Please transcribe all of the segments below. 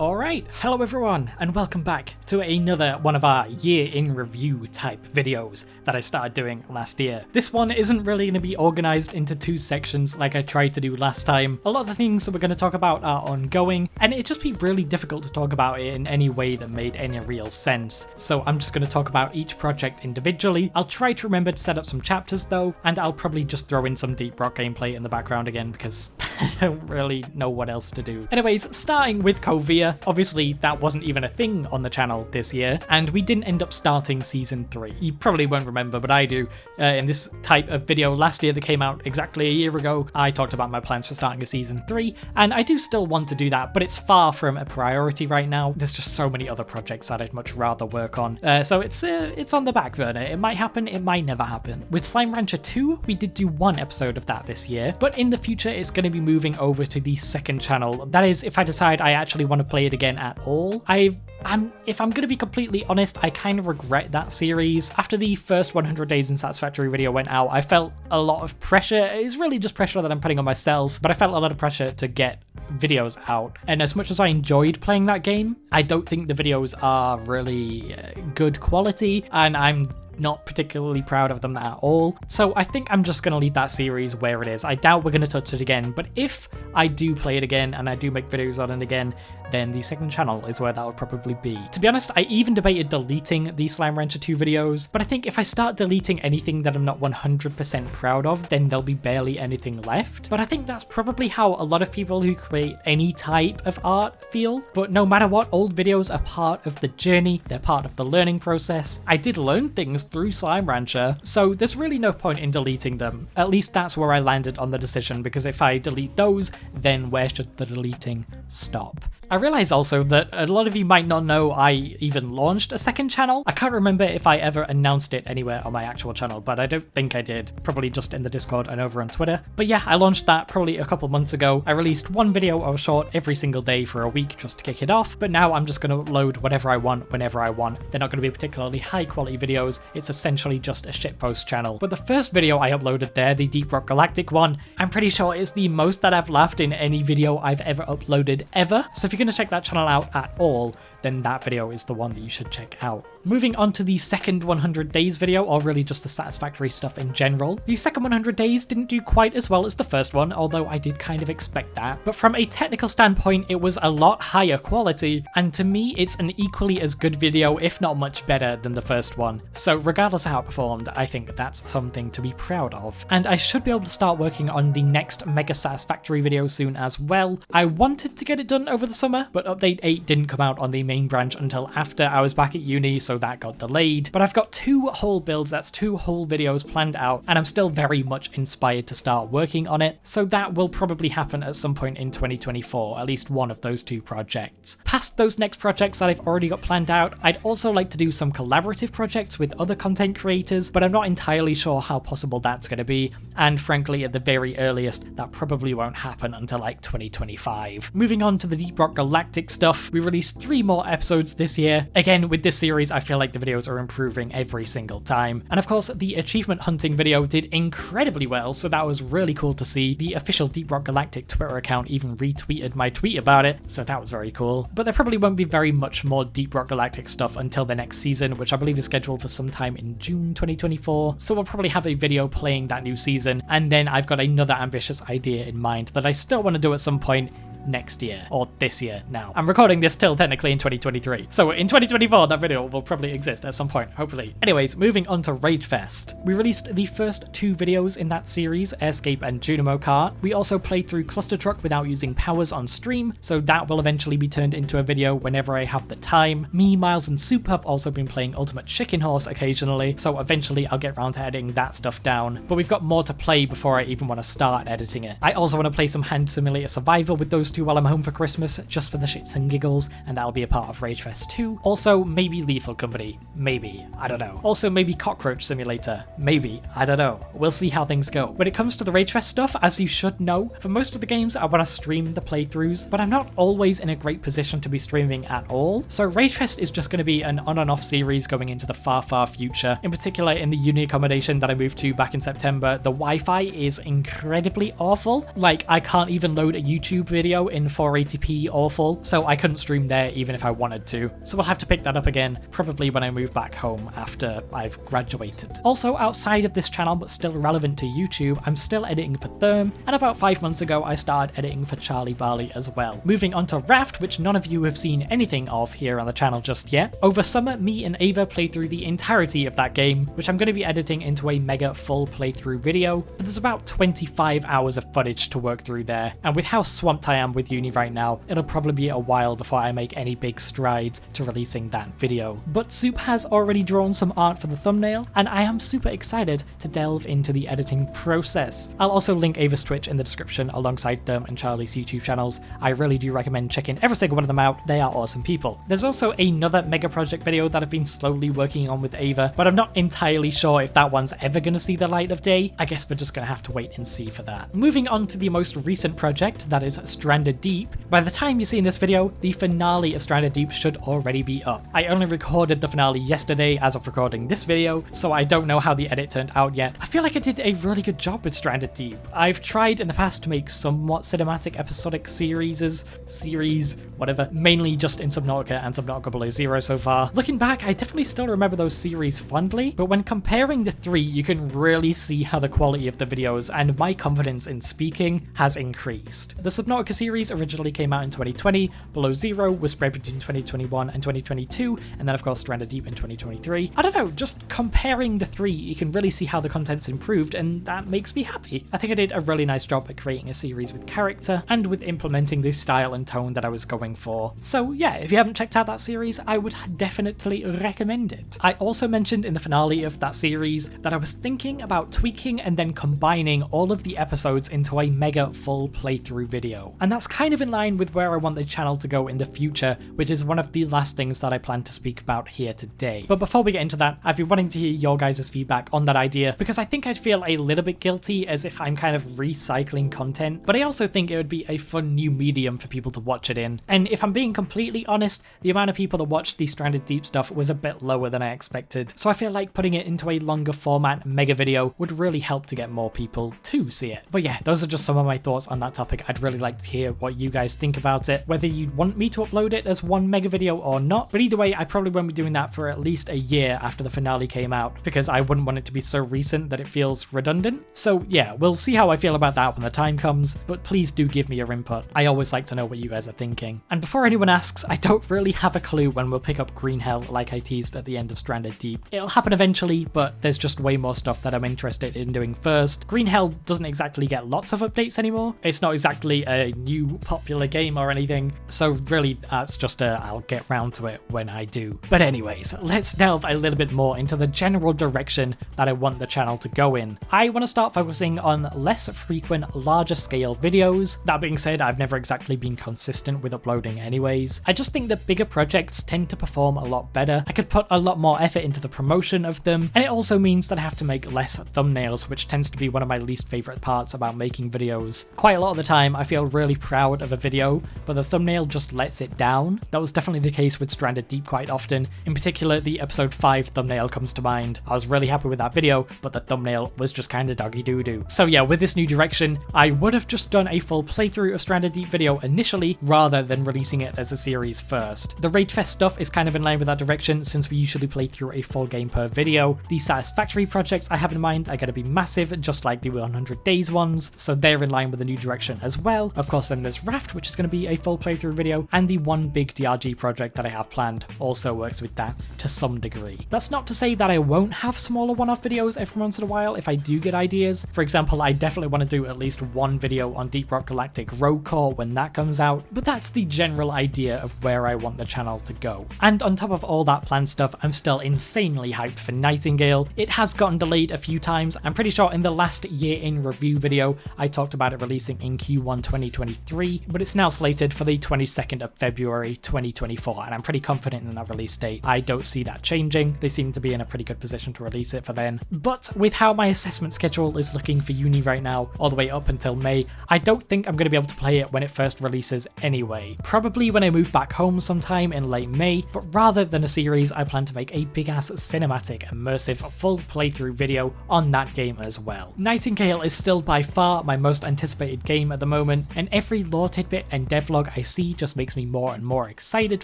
Alright, hello everyone, and welcome back to another one of our year in review type videos that I started doing last year. This one isn't really going to be organised into two sections like I tried to do last time. A lot of the things that we're going to talk about are ongoing, and it'd just be really difficult to talk about it in any way that made any real sense. So I'm just going to talk about each project individually. I'll try to remember to set up some chapters though, and I'll probably just throw in some Deep Rock gameplay in the background again because I don't really know what else to do. Anyways, starting with COVEA. Obviously, that wasn't even a thing on the channel this year, and we didn't end up starting Season 3. You probably won't remember, but I do. In this type of video last year that came out exactly a year ago, I talked about my plans for starting a Season 3, and I do still want to do that, but it's far from a priority right now. There's just so many other projects that I'd much rather work on. So it's on the back burner. It might happen, it might never happen. With Slime Rancher 2, we did do one episode of that this year, but in the future, it's going to be moving over to the second channel. That is, if I decide I actually want to play it again at all. If I'm going to be completely honest, I kind of regret that series. After the first 100 Days in Satisfactory video went out, I felt a lot of pressure. It's really just pressure that I'm putting on myself, but I felt a lot of pressure to get videos out. And as much as I enjoyed playing that game, I don't think the videos are really good quality, and I'm not particularly proud of them at all. So I think I'm just going to leave that series where it is. I doubt we're going to touch it again, but if I do play it again and I do make videos on it again, then the second channel is where that would probably be. To be honest, I even debated deleting the Slime Rancher 2 videos, but I think if I start deleting anything that I'm not 100% proud of, then there'll be barely anything left. But I think that's probably how a lot of people who create any type of art feel. But no matter what, old videos are part of the journey, they're part of the learning process. I did learn things through Slime Rancher, so there's really no point in deleting them. At least that's where I landed on the decision, because if I delete those, then where should the deleting stop? I realize also that a lot of you might not know I even launched a second channel. I can't remember if I ever announced it anywhere on my actual channel, but I don't think I did. Probably just in the Discord and over on Twitter. But yeah, I launched that probably a couple months ago. I released one video or short every single day for a week just to kick it off, but now I'm just going to upload whatever I want whenever I want. They're not going to be particularly high quality videos. It's essentially just a shitpost channel. But the first video I uploaded there, the Deep Rock Galactic one, I'm pretty sure is the most that I've laughed in any video I've ever uploaded ever. So if you're going to check that channel out at all, then that video is the one that you should check out. Moving on to the second 100 Days video, or really just the Satisfactory stuff in general. The second 100 Days didn't do quite as well as the first one, although I did kind of expect that. But from a technical standpoint, it was a lot higher quality, and to me, it's an equally as good video, if not much better than the first one. So regardless of how it performed, I think that's something to be proud of. And I should be able to start working on the next Mega Satisfactory video soon as well. I wanted to get it done over the summer, but Update 8 didn't come out on the main branch until after I was back at uni, so that got delayed. But I've got two whole builds, that's two whole videos planned out, and I'm still very much inspired to start working on it, so that will probably happen at some point in 2024, at least one of those two projects. Past those next projects that I've already got planned out, I'd also like to do some collaborative projects with other content creators, but I'm not entirely sure how possible that's going to be, and frankly, at the very earliest, that probably won't happen until like 2025. Moving on to the Deep Rock Galactic stuff, we released 3 more episodes this year. Again, with this series, I feel like the videos are improving every single time. And of course, the achievement hunting video did incredibly well, so that was really cool to see. The official Deep Rock Galactic Twitter account even retweeted my tweet about it, so that was very cool. But there probably won't be very much more Deep Rock Galactic stuff until the next season, which I believe is scheduled for sometime in June 2024. So we'll probably have a video playing that new season, and then I've got another ambitious idea in mind that I still want to do at some point next year, or this year now. I'm recording this till technically in 2023, so in 2024 that video will probably exist at some point, hopefully. Anyways, moving on to RAGEFEST. We released the first 2 videos in that series, Airscape and Junimo Kart. We also played through Cluster Truck without using powers on stream, so that will eventually be turned into a video whenever I have the time. Me, Miles, and Soup have also been playing Ultimate Chicken Horse occasionally, so eventually I'll get around to editing that stuff down, but we've got more to play before I even want to start editing it. I also want to play some Hand Simulator Survival with those 2 while I'm home for Christmas, just for the shits and giggles, and that'll be a part of RAGEFEST 2. Also, maybe Lethal Company. Maybe. I don't know. Also, maybe Cockroach Simulator. Maybe. I don't know. We'll see how things go. When it comes to the RAGEFEST stuff, as you should know, for most of the games I want to stream the playthroughs, but I'm not always in a great position to be streaming at all. So RAGEFEST is just going to be an on and off series going into the far, far future. In particular, in the uni accommodation that I moved to back in September, the Wi-Fi is incredibly awful. Like, I can't even load a YouTube video video in 480p awful, so I couldn't stream there even if I wanted to. So we'll have to pick that up again, probably when I move back home after I've graduated. Also, outside of this channel but still relevant to YouTube, I'm still editing for Therm, and about 5 months ago I started editing for Charlie Barley as well. Moving on to Raft, which none of you have seen anything of here on the channel just yet. Over summer, me and Ava played through the entirety of that game, which I'm going to be editing into a mega full playthrough video, but there's about 25 hours of footage to work through there, and with how swamped I am with uni right now, it'll probably be a while before I make any big strides to releasing that video. But Soup has already drawn some art for the thumbnail, and I am super excited to delve into the editing process. I'll also link Ava's Twitch in the description alongside Therm and Charlie's YouTube channels. I really do recommend checking every single one of them out, they are awesome people. There's also another mega project video that I've been slowly working on with Ava, but I'm not entirely sure if that one's ever going to see the light of day. I guess we're just going to have to wait and see for that. Moving on to the most recent project, that is Stranded Deep. By the time you see in this video, the finale of Stranded Deep should already be up. I only recorded the finale yesterday as of recording this video, so I don't know how the edit turned out yet. I feel like I did a really good job with Stranded Deep. I've tried in the past to make somewhat cinematic episodic series, whatever, mainly just in Subnautica and Subnautica Below Zero so far. Looking back, I definitely still remember those series fondly, but when comparing the three, you can really see how the quality of the videos and my confidence in speaking has increased. The Subnautica series originally came out in 2020, Below Zero was spread between 2021 and 2022, and then of course Stranded Deep in 2023. I don't know, just comparing the three, you can really see how the content's improved, and that makes me happy. I think I did a really nice job at creating a series with character, and with implementing the style and tone that I was going for. So yeah, if you haven't checked out that series, I would definitely recommend it. I also mentioned in the finale of that series that I was thinking about tweaking and then combining all of the episodes into a mega full playthrough video. And that's kind of in line with where I want the channel to go in the future, which is one of the last things that I plan to speak about here today. But before we get into that, I've been wanting to hear your guys' feedback on that idea, because I think I'd feel a little bit guilty as if I'm kind of recycling content, but I also think it would be a fun new medium for people to watch it in. And if I'm being completely honest, the amount of people that watched the Stranded Deep stuff was a bit lower than I expected, so I feel like putting it into a longer format mega video would really help to get more people to see it. But yeah, those are just some of my thoughts on that topic. I'd really like to hear what you guys think about it, whether you'd want me to upload it as one mega video or not, but either way, I probably won't be doing that for at least a year after the finale came out, because I wouldn't want it to be so recent that it feels redundant. So yeah, we'll see how I feel about that when the time comes, but please do give me your input. I always like to know what you guys are thinking. And before anyone asks, I don't really have a clue when we'll pick up Green Hell like I teased at the end of Stranded Deep. It'll happen eventually, but there's just way more stuff that I'm interested in doing first. Green Hell doesn't exactly get lots of updates anymore. It's not exactly a new popular game or anything, so really that's just I'll get round to it when I do. But anyways, let's delve a little bit more into the general direction that I want the channel to go in. I want to start focusing on less frequent, larger scale videos. That being said, I've never exactly been consistent with uploading anyways. I just think that bigger projects tend to perform a lot better. I could put a lot more effort into the promotion of them, and it also means that I have to make less thumbnails, which tends to be one of my least favorite parts about making videos. Quite a lot of the time, I feel really proud of a video, but the thumbnail just lets it down. That was definitely the case with Stranded Deep quite often. In particular, the episode 5 thumbnail comes to mind. I was really happy with that video, but the thumbnail was just kind of doggy doo-doo. So yeah, with this new direction, I would have just done a full playthrough of Stranded Deep video initially, rather than releasing it as a series first. The RAGEFEST stuff is kind of in line with that direction, since we usually play through a full game per video. The Satisfactory projects I have in mind are going to be massive, just like the 100 Days ones, so they're in line with the new direction as well. Of course, then there's Raft, which is going to be a full playthrough video, and the one big DRG project that I have planned also works with that to some degree. That's not to say that I won't have smaller one-off videos every once in a while if I do get ideas. For example, I definitely want to do at least one video on Deep Rock Galactic Rogue Core when that comes out, but that's the general idea of where I want the channel to go. And on top of all that planned stuff, I'm still insanely hyped for Nightingale. It has gotten delayed a few times. I'm pretty sure in the last year in review video, I talked about it releasing in Q1 2023, but it's now slated for the 22nd of February 2024, and I'm pretty confident in that release date. I don't see that changing. They seem to be in a pretty good position to release it for then. But with how my assessment schedule is looking for uni right now, all the way up until May, I don't think I'm going to be able to play it when it first releases anyway. Probably when I move back home sometime in late May, but rather than a series, I plan to make a big ass cinematic, immersive, full playthrough video on that game as well. Nightingale is still by far my most anticipated game at the moment, and every every lore tidbit and devlog I see just makes me more and more excited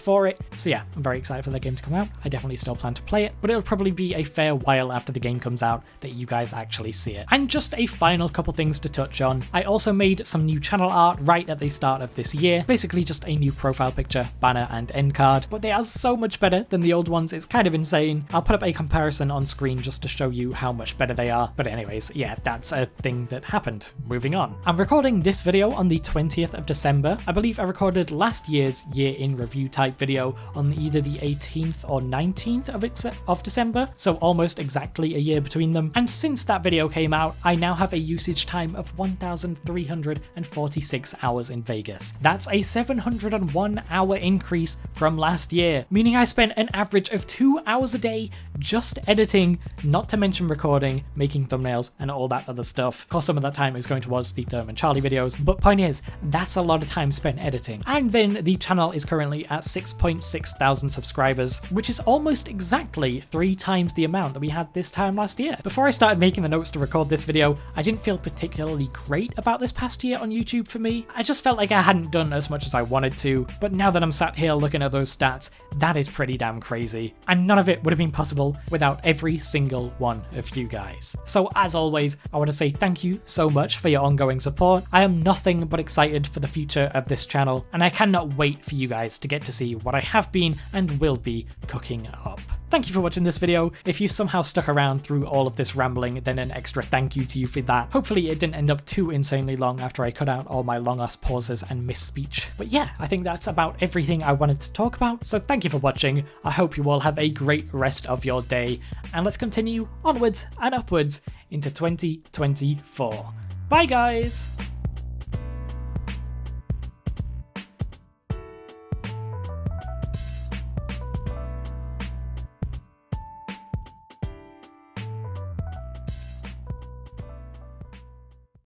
for it. So yeah, I'm very excited for the game to come out. I definitely still plan to play it, but it'll probably be a fair while after the game comes out that you guys actually see it. And just a final couple things to touch on. I also made some new channel art right at the start of this year. Basically just a new profile picture, banner and end card, but they are so much better than the old ones. It's kind of insane. I'll put up a comparison on screen just to show you how much better they are. But anyways, yeah, that's a thing that happened. Moving on. I'm recording this video on the 20th of December. I believe I recorded last year's year in review type video on either the 18th or 19th of December, so almost exactly a year between them. And since that video came out, I now have a usage time of 1,346 hours in Vegas. That's a 701 hour increase from last year, meaning I spent an average of 2 hours a day just editing, not to mention recording, making thumbnails, and all that other stuff. Of course, some of that time is going towards the Therm and Charlie videos, but point is, that's a lot of time spent editing. And then the channel is currently at 6.6 thousand subscribers, which is almost exactly 3 times the amount that we had this time last year. Before I started making the notes to record this video, I didn't feel particularly great about this past year on YouTube for me. I just felt like I hadn't done as much as I wanted to, but now that I'm sat here looking at those stats, that is pretty damn crazy. And none of it would have been possible without every single one of you guys. So as always, I want to say thank you so much for your ongoing support. I am nothing but excited for the future of this channel, and I cannot wait for you guys to get to see what I have been and will be cooking up. Thank you for watching this video. If you somehow stuck around through all of this rambling, then an extra thank you to you for that. Hopefully it didn't end up too insanely long after I cut out all my long-ass pauses and misspeech. But yeah, I think that's about everything I wanted to talk about, so thank you for watching. I hope you all have a great rest of your day, and let's continue onwards and upwards into 2024. Bye guys!